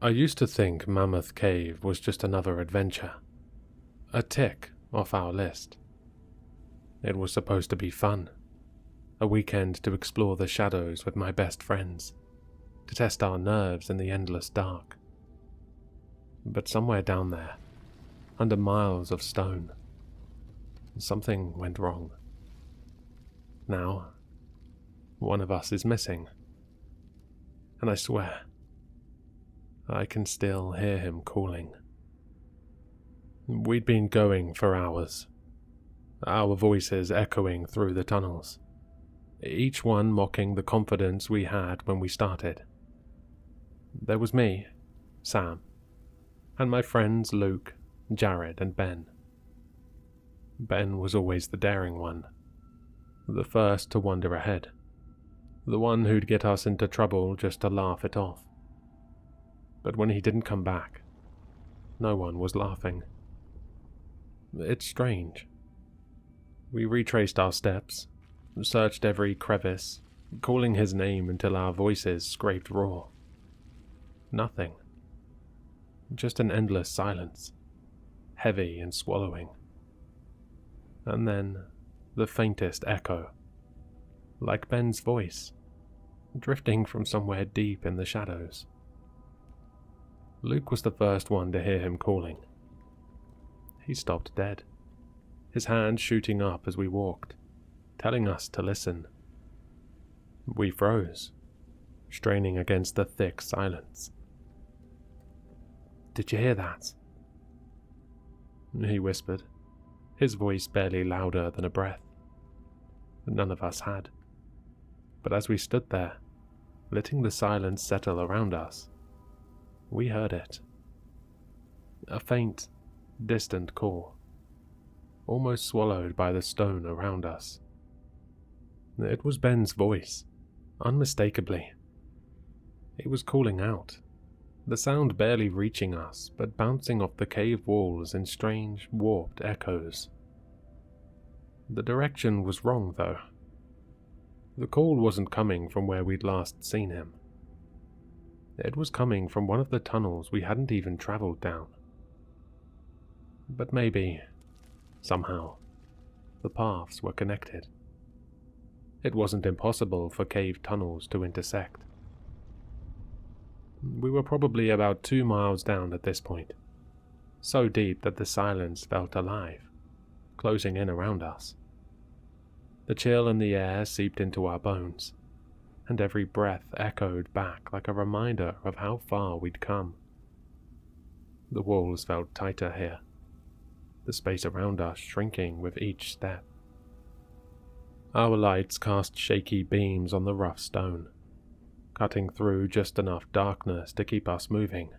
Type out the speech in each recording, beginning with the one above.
I used to think Mammoth Cave was just another adventure, a tick off our list. It was supposed to be fun, a weekend to explore the shadows with my best friends, to test our nerves in the endless dark. But somewhere down there, under miles of stone, something went wrong. Now, one of us is missing, and I swear, I can still hear him calling. We'd been going for hours, our voices echoing through the tunnels, each one mocking the confidence we had when we started. There was me, Sam, and my friends Luke, Jared, and Ben. Ben was always the daring one, the first to wander ahead, the one who'd get us into trouble just to laugh it off. But when he didn't come back, no one was laughing. It's strange. We retraced our steps, searched every crevice, calling his name until our voices scraped raw. Nothing. Just an endless silence, heavy and swallowing. And then the faintest echo, like Ben's voice, drifting from somewhere deep in the shadows. Luke was the first one to hear him calling. He stopped dead, his hand shooting up as we walked, telling us to listen. We froze, straining against the thick silence. "Did you hear that?" he whispered, his voice barely louder than a breath. None of us had. But as we stood there, letting the silence settle around us, we heard it. A faint, distant call, almost swallowed by the stone around us. It was Ben's voice, unmistakably. He was calling out, the sound barely reaching us, but bouncing off the cave walls in strange, warped echoes. The direction was wrong, though. The call wasn't coming from where we'd last seen him. It was coming from one of the tunnels we hadn't even traveled down. But maybe, somehow, the paths were connected. It wasn't impossible for cave tunnels to intersect. We were probably about 2 miles down at this point, so deep that the silence felt alive, closing in around us. The chill in the air seeped into our bones, and every breath echoed back like a reminder of how far we'd come. The walls felt tighter here, the space around us shrinking with each step. Our lights cast shaky beams on the rough stone, cutting through just enough darkness to keep us moving.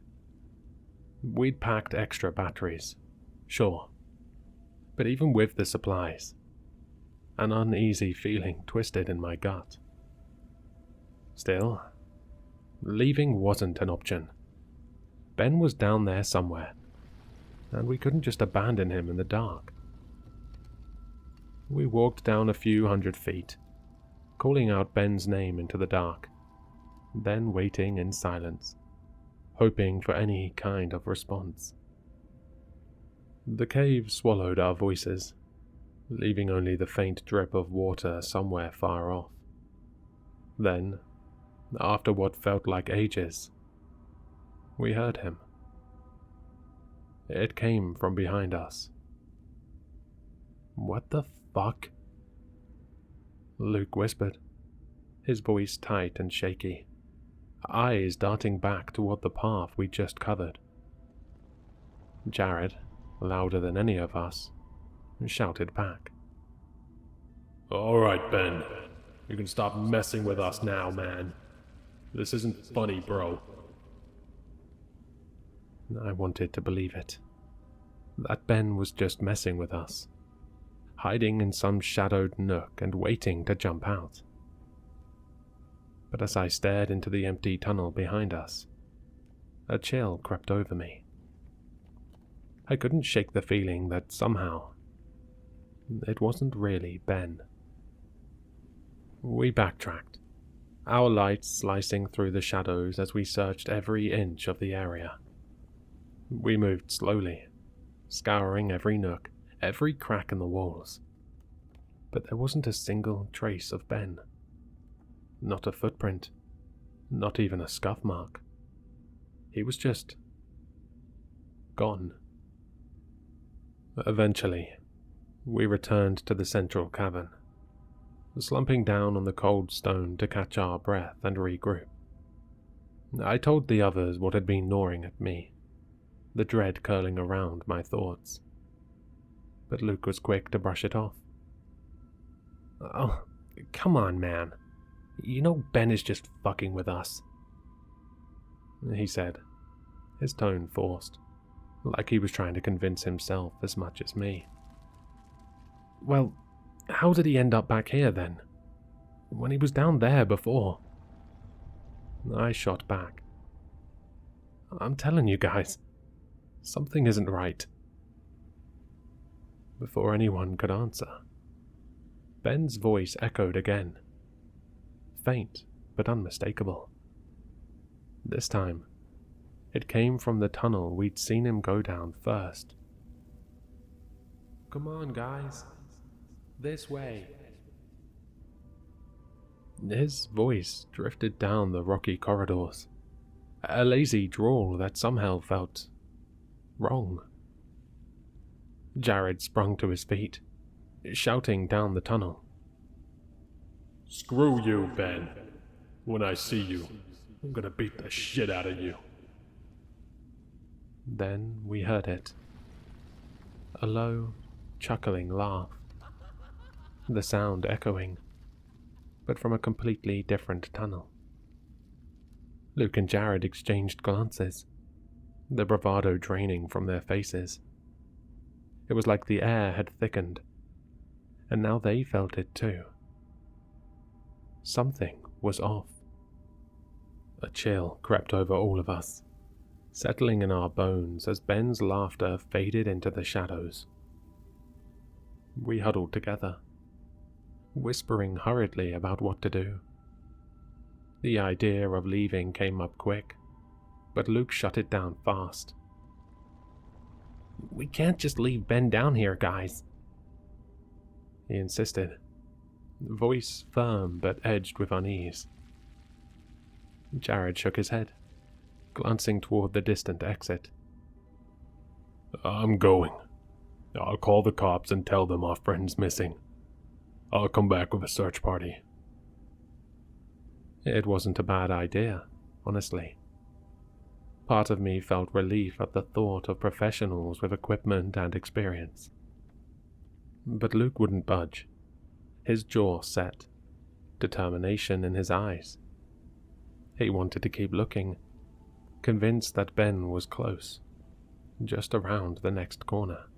We'd packed extra batteries, sure, but even with the supplies, an uneasy feeling twisted in my gut. Still, leaving wasn't an option. Ben was down there somewhere, and we couldn't just abandon him in the dark. We walked down a few 100 feet, calling out Ben's name into the dark, then waiting in silence, hoping for any kind of response. The cave swallowed our voices, leaving only the faint drip of water somewhere far off. Then, after what felt like ages, we heard him. It came from behind us. "What the fuck?" Luke whispered, his voice tight and shaky, eyes darting back toward the path we'd just covered. Jared, louder than any of us, shouted back, "All right, Ben. You can stop messing with us now, man. This isn't funny, bro." I wanted to believe it. That Ben was just messing with us, hiding in some shadowed nook and waiting to jump out. But as I stared into the empty tunnel behind us, a chill crept over me. I couldn't shake the feeling that somehow it wasn't really Ben. We backtracked, our lights slicing through the shadows as we searched every inch of the area. We moved slowly, scouring every nook, every crack in the walls. But there wasn't a single trace of Ben. Not a footprint, not even a scuff mark. He was just gone. Eventually, we returned to the central cavern, slumping down on the cold stone to catch our breath and regroup. I told the others what had been gnawing at me, the dread curling around my thoughts. But Luke was quick to brush it off. "Oh, come on, man. You know Ben is just fucking with us," he said, his tone forced, like he was trying to convince himself as much as me. "Well, how did he end up back here then? When he was down there before?" I shot back. "I'm telling you guys, something isn't right." Before anyone could answer, Ben's voice echoed again. Faint, but unmistakable. This time, it came from the tunnel we'd seen him go down first. "Come on, guys. This way." His voice drifted down the rocky corridors, a lazy drawl that somehow felt wrong. Jared sprung to his feet, shouting down the tunnel. "Screw you, Ben. When I see you, I'm gonna beat the shit out of you." Then we heard it. A low, chuckling laugh. The sound echoing, but from a completely different tunnel. Luke and Jared exchanged glances, the bravado draining from their faces. It was like the air had thickened, and now they felt it too. Something was off. A chill crept over all of us, settling in our bones as Ben's laughter faded into the shadows. We huddled together, whispering hurriedly about what to do. The idea of leaving came up quick, but Luke shut it down fast. "We can't just leave Ben down here, guys," he insisted, voice firm but edged with unease. Jared shook his head, glancing toward the distant exit. "I'm going. I'll call the cops and tell them our friend's missing. I'll come back with a search party." It wasn't a bad idea, honestly. Part of me felt relief at the thought of professionals with equipment and experience. But Luke wouldn't budge, his jaw set, determination in his eyes. He wanted to keep looking, convinced that Ben was close, just around the next corner.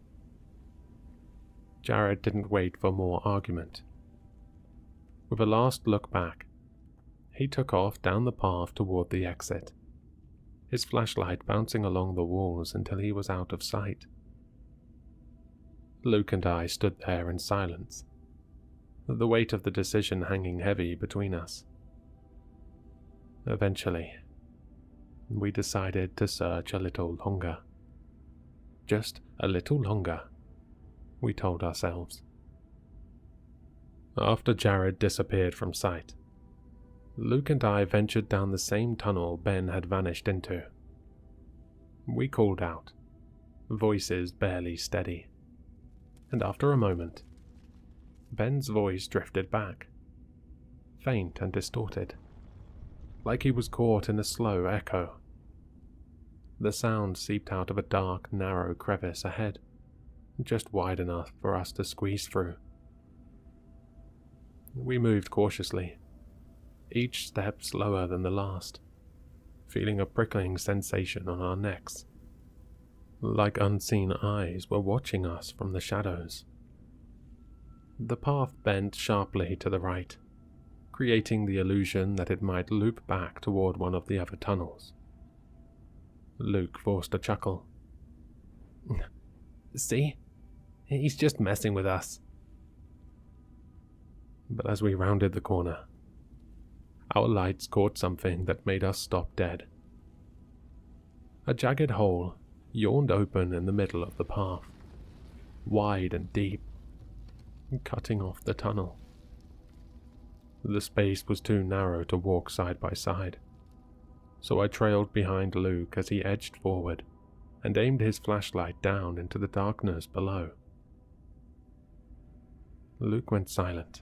Jared didn't wait for more argument. With a last look back, he took off down the path toward the exit, his flashlight bouncing along the walls until he was out of sight. Luke and I stood there in silence, the weight of the decision hanging heavy between us. Eventually, we decided to search a little longer. Just a little longer, we told ourselves. After Jared disappeared from sight, Luke and I ventured down the same tunnel Ben had vanished into. We called out, voices barely steady, and after a moment, Ben's voice drifted back, faint and distorted, like he was caught in a slow echo. The sound seeped out of a dark, narrow crevice ahead, just wide enough for us to squeeze through. We moved cautiously, each step slower than the last, feeling a prickling sensation on our necks, like unseen eyes were watching us from the shadows. The path bent sharply to the right, creating the illusion that it might loop back toward one of the other tunnels. Luke forced a chuckle. See? He's just messing with us. But as we rounded the corner, our lights caught something that made us stop dead. A jagged hole yawned open in the middle of the path, wide and deep, cutting off the tunnel. The space was too narrow to walk side by side, so I trailed behind Luke as he edged forward and aimed his flashlight down into the darkness below. Luke went silent,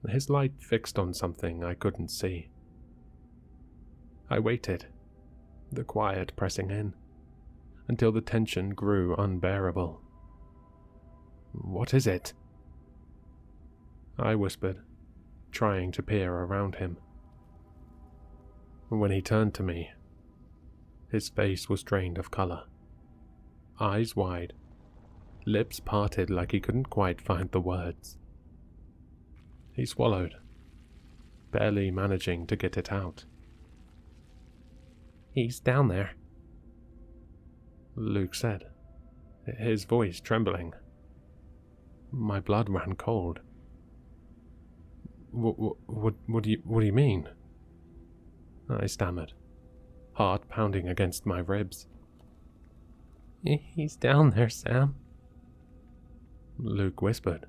his light fixed on something I couldn't see. I waited, the quiet pressing in, until the tension grew unbearable. "What is it?" I whispered, trying to peer around him. When he turned to me, his face was drained of color, eyes wide, lips parted like he couldn't quite find the words. He swallowed, barely managing to get it out. "He's down there," Luke said, his voice trembling. My blood ran cold. What do you mean?" I stammered, heart pounding against my ribs. "He's down there, Sam," Luke whispered,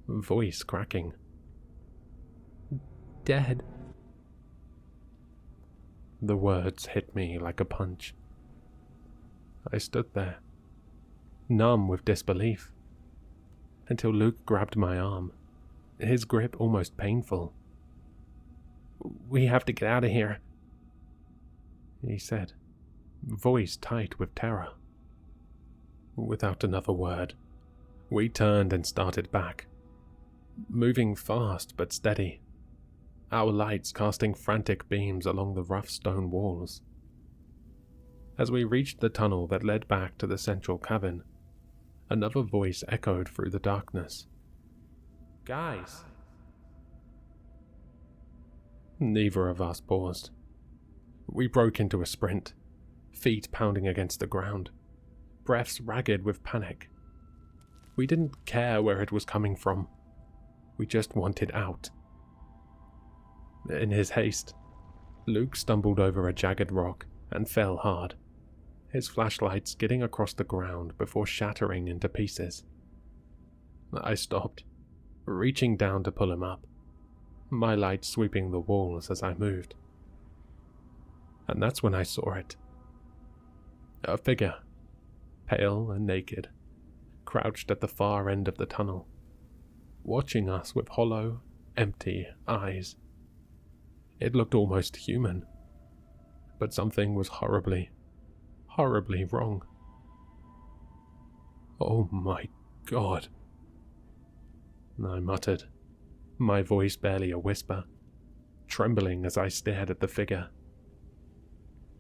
voice cracking. "Dead." The words hit me like a punch. I stood there, numb with disbelief, until Luke grabbed my arm, his grip almost painful. "We have to get out of here," he said, voice tight with terror. Without another word, we turned and started back, moving fast but steady, our lights casting frantic beams along the rough stone walls. As we reached the tunnel that led back to the central cavern, another voice echoed through the darkness. "Guys!" Neither of us paused. We broke into a sprint, feet pounding against the ground, breaths ragged with panic. We didn't care where it was coming from. We just wanted out. In his haste, Luke stumbled over a jagged rock and fell hard, his flashlight skidding across the ground before shattering into pieces. I stopped, reaching down to pull him up, my light sweeping the walls as I moved. And that's when I saw it. A figure, pale and naked, crouched at the far end of the tunnel, watching us with hollow, empty eyes. It looked almost human, but something was horribly wrong. "Oh my God," I muttered, my voice barely a whisper, trembling as I stared at the figure.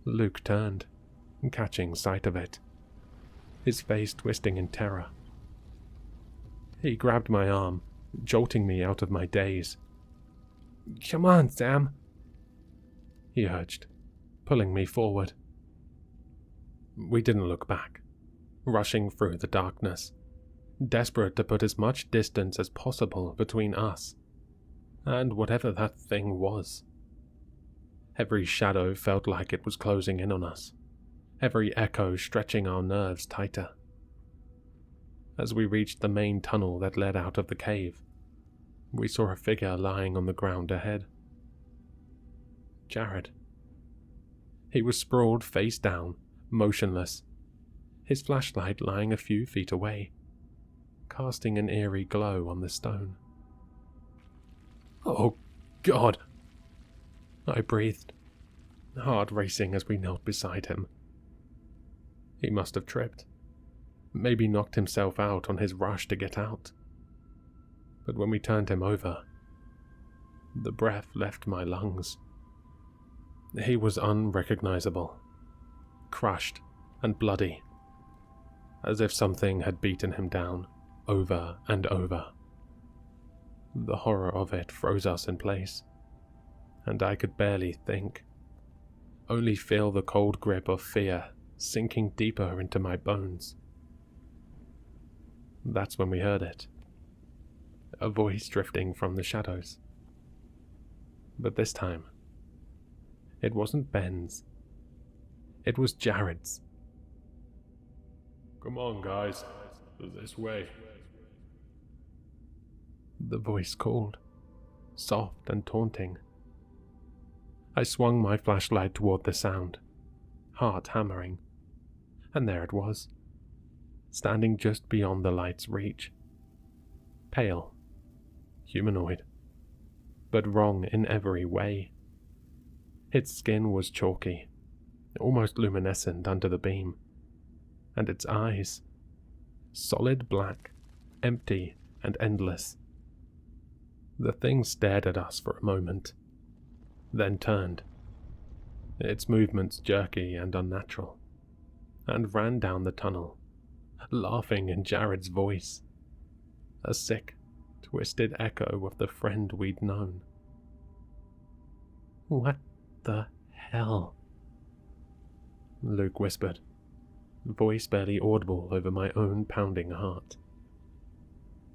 Luke turned, catching sight of it, his face twisting in terror. He grabbed my arm, jolting me out of my daze. "Come on, Sam," he urged, pulling me forward. We didn't look back, rushing through the darkness, desperate to put as much distance as possible between us and whatever that thing was. Every shadow felt like it was closing in on us, every echo stretching our nerves tighter. As we reached the main tunnel that led out of the cave, we saw a figure lying on the ground ahead. Jared. He was sprawled face down, motionless, his flashlight lying a few feet away, casting an eerie glow on the stone. "Oh, God!" I breathed, heart racing as we knelt beside him. He must have tripped, maybe knocked himself out on his rush to get out. But when we turned him over, the breath left my lungs. He was unrecognizable, crushed and bloody, as if something had beaten him down over and over. The horror of it froze us in place, and I could barely think, only feel the cold grip of fear sinking deeper into my bones. That's when we heard it. A voice drifting from the shadows. But this time, it wasn't Ben's. It was Jared's. Come on, guys. This way. The voice called, soft and taunting. I swung my flashlight toward the sound, heart hammering, and there it was, standing just beyond the light's reach. Pale, humanoid, but wrong in every way. Its skin was chalky, almost luminescent under the beam, and its eyes, solid black, empty and endless. The thing stared at us for a moment, then turned, its movements jerky and unnatural, and ran down the tunnel, laughing in Jared's voice, a sick, twisted echo of the friend we'd known. "What the hell?" Luke whispered, voice barely audible over my own pounding heart.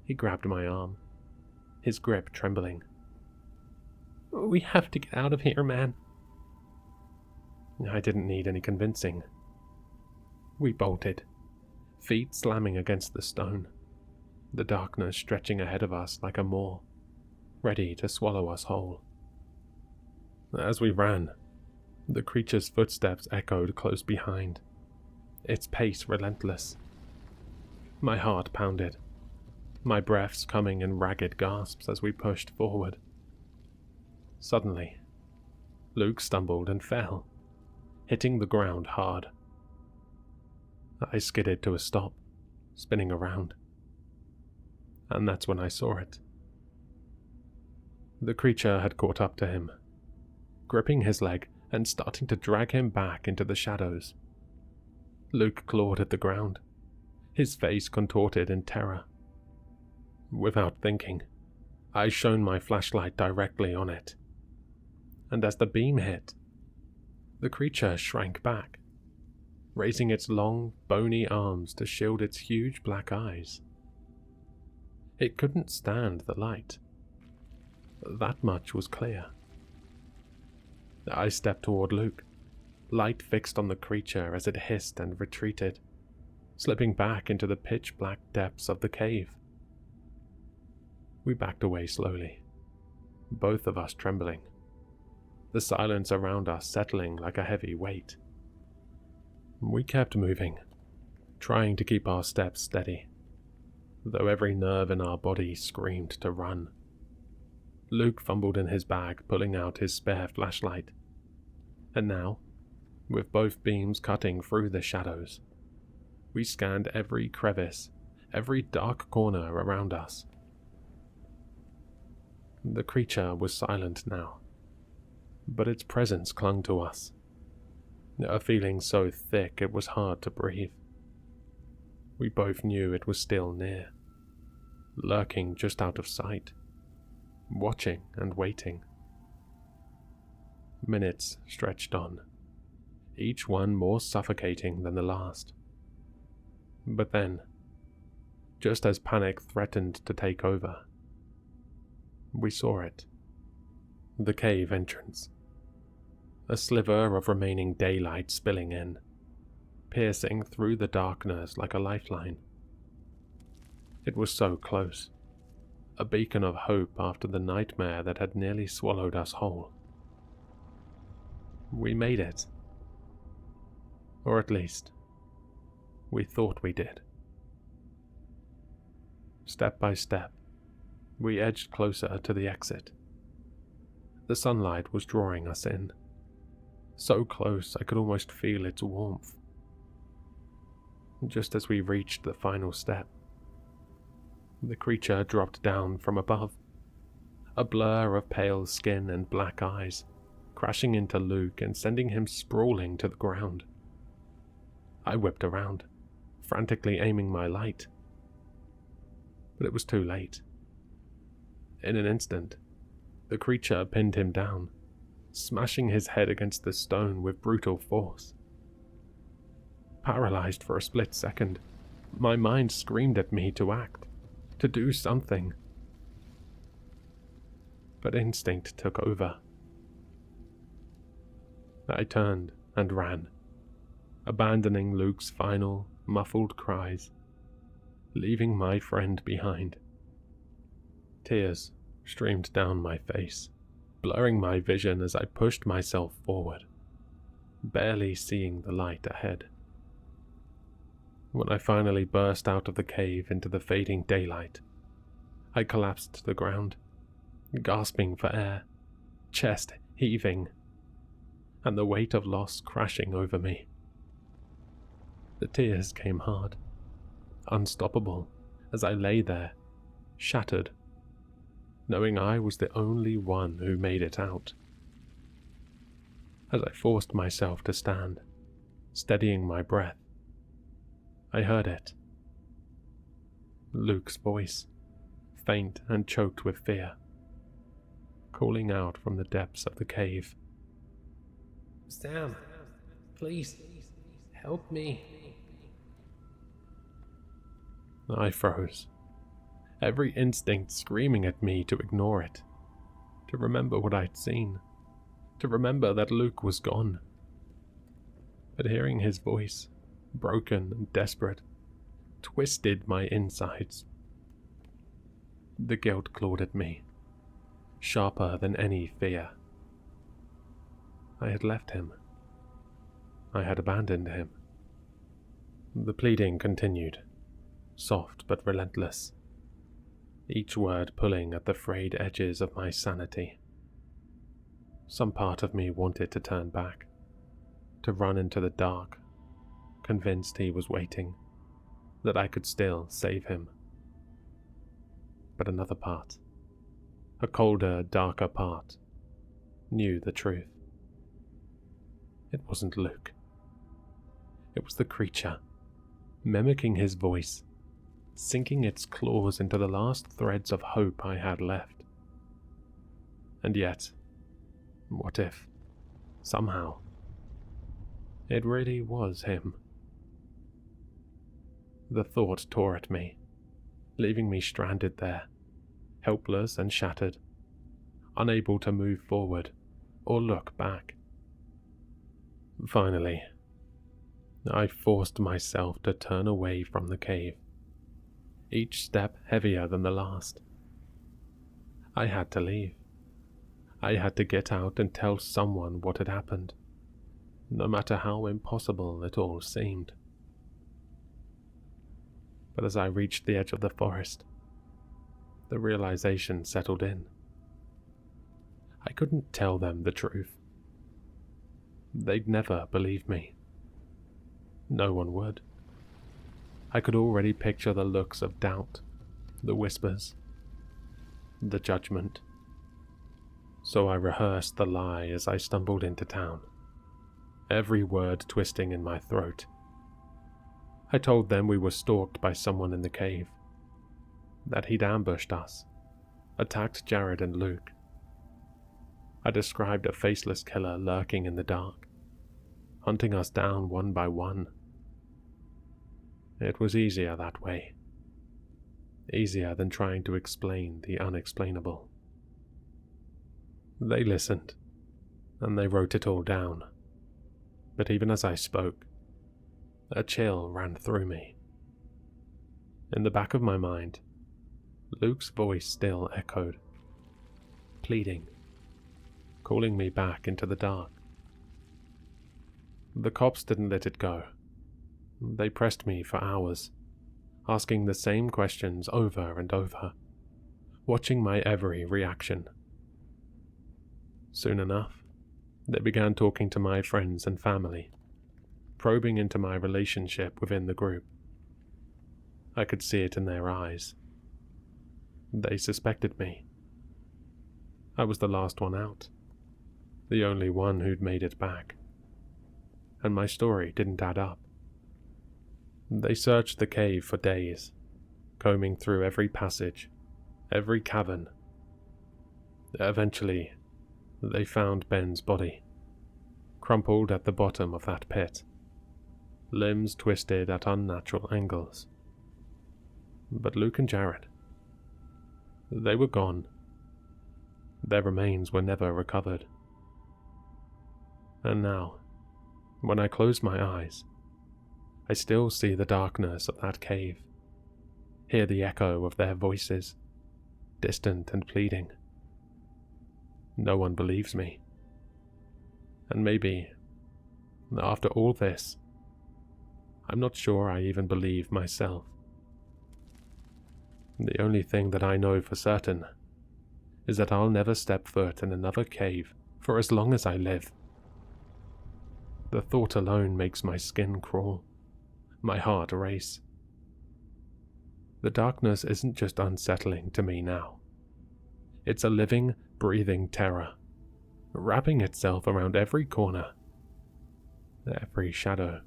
He grabbed my arm, his grip trembling. "We have to get out of here, man." I didn't need any convincing. We bolted, feet slamming against the stone, the darkness stretching ahead of us like a maw, ready to swallow us whole. As we ran, the creature's footsteps echoed close behind, its pace relentless. My heart pounded, my breaths coming in ragged gasps as we pushed forward. Suddenly, Luke stumbled and fell, hitting the ground hard. I skidded to a stop, spinning around. And that's when I saw it. The creature had caught up to him, gripping his leg and starting to drag him back into the shadows. Luke clawed at the ground, his face contorted in terror. Without thinking, I shone my flashlight directly on it. And as the beam hit, the creature shrank back, raising its long, bony arms to shield its huge black eyes. It couldn't stand the light. That much was clear. I stepped toward Luke, light fixed on the creature as it hissed and retreated, slipping back into the pitch-black depths of the cave. We backed away slowly, both of us trembling, the silence around us settling like a heavy weight. We kept moving, trying to keep our steps steady, though every nerve in our body screamed to run. Luke fumbled in his bag, pulling out his spare flashlight. And now, with both beams cutting through the shadows, we scanned every crevice, every dark corner around us. The creature was silent now, but its presence clung to us, a feeling so thick it was hard to breathe. We both knew it was still near, lurking just out of sight, watching and waiting. Minutes stretched on, each one more suffocating than the last. But then, just as panic threatened to take over, we saw it. The cave entrance. A sliver of remaining daylight spilling in, piercing through the darkness like a lifeline. It was so close, a beacon of hope after the nightmare that had nearly swallowed us whole. We made it. Or at least, we thought we did. Step by step, we edged closer to the exit. The sunlight was drawing us in, so close I could almost feel its warmth. Just as we reached the final step, the creature dropped down from above, a blur of pale skin and black eyes, crashing into Luke and sending him sprawling to the ground. I whipped around, frantically aiming my light. But it was too late. In an instant, the creature pinned him down, smashing his head against the stone with brutal force. Paralyzed for a split second, My mind screamed at me to act, to do something. But instinct took over. I turned and ran, abandoning Luke's final, muffled cries, leaving my friend behind. Tears streamed down my face, blurring my vision as I pushed myself forward, barely seeing the light ahead. When I finally burst out of the cave into the fading daylight, I collapsed to the ground, gasping for air, chest heaving, and the weight of loss crashing over me. The tears came hard, unstoppable, as I lay there, shattered, knowing I was the only one who made it out. As I forced myself to stand, steadying my breath, I heard it. Luke's voice, faint and choked with fear, calling out from the depths of the cave. "Sam, please, help me." I froze, every instinct screaming at me to ignore it, to remember what I'd seen, to remember that Luke was gone. But hearing his voice, broken and desperate, twisted my insides. The guilt clawed at me, sharper than any fear. I had left him. I had abandoned him. The pleading continued, soft but relentless, each word pulling at the frayed edges of my sanity. Some part of me wanted to turn back, to run into the dark, convinced he was waiting, that I could still save him. But another part, a colder, darker part, knew the truth. It wasn't Luke. It was the creature, mimicking his voice, sinking its claws into the last threads of hope I had left. And yet, what if, somehow, it really was him? The thought tore at me, leaving me stranded there, helpless and shattered, unable to move forward or look back. Finally, I forced myself to turn away from the cave, each step heavier than the last. I had to leave. I had to get out and tell someone what had happened, no matter how impossible it all seemed. But as I reached the edge of the forest, the realization settled in. I couldn't tell them the truth. They'd never believe me. No one would. I could already picture the looks of doubt, the whispers, the judgment. So I rehearsed the lie as I stumbled into town, every word twisting in my throat. I told them we were stalked by someone in the cave, that he'd ambushed us, attacked Jared and Luke. I described a faceless killer lurking in the dark, hunting us down one by one. It was easier that way. Easier than trying to explain the unexplainable. They listened, and they wrote it all down. But even as I spoke, a chill ran through me. In the back of my mind, Luke's voice still echoed, pleading, calling me back into the dark. The cops didn't let it go. They pressed me for hours, asking the same questions over and over, watching my every reaction. Soon enough, they began talking to my friends and family, probing into my relationship within the group. I could see it in their eyes. They suspected me. I was the last one out, the only one who'd made it back, and my story didn't add up. They searched the cave for days, combing through every passage, every cavern. Eventually, they found Ben's body, crumpled at the bottom of that pit, limbs twisted at unnatural angles, But Luke and Jared, they were gone. Their remains were never recovered. And now, when I close my eyes, I still see the darkness of that cave, hear the echo of their voices, distant and pleading. No one believes me. And maybe, after all this, I'm not sure I even believe myself. The only thing that I know for certain is that I'll never step foot in another cave for as long as I live. The thought alone makes my skin crawl, my heart race. The darkness isn't just unsettling to me now. It's a living, breathing terror, wrapping itself around every corner, every shadow.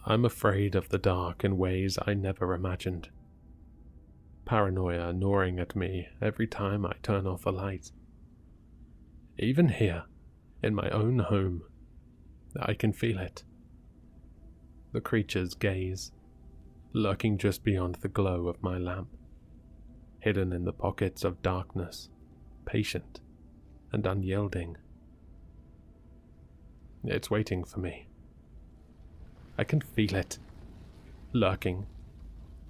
I'm afraid of the dark in ways I never imagined. Paranoia gnawing at me every time I turn off a light. Even here, in my own home, I can feel it. The creature's gaze, lurking just beyond the glow of my lamp, hidden in the pockets of darkness, patient and unyielding. It's waiting for me. I can feel it, lurking,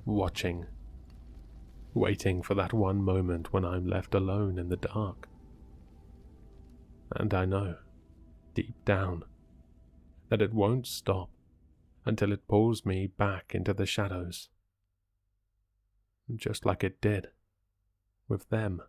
watching, waiting for that one moment when I'm left alone in the dark. And I know, deep down, that it won't stop until it pulls me back into the shadows, just like it did with them.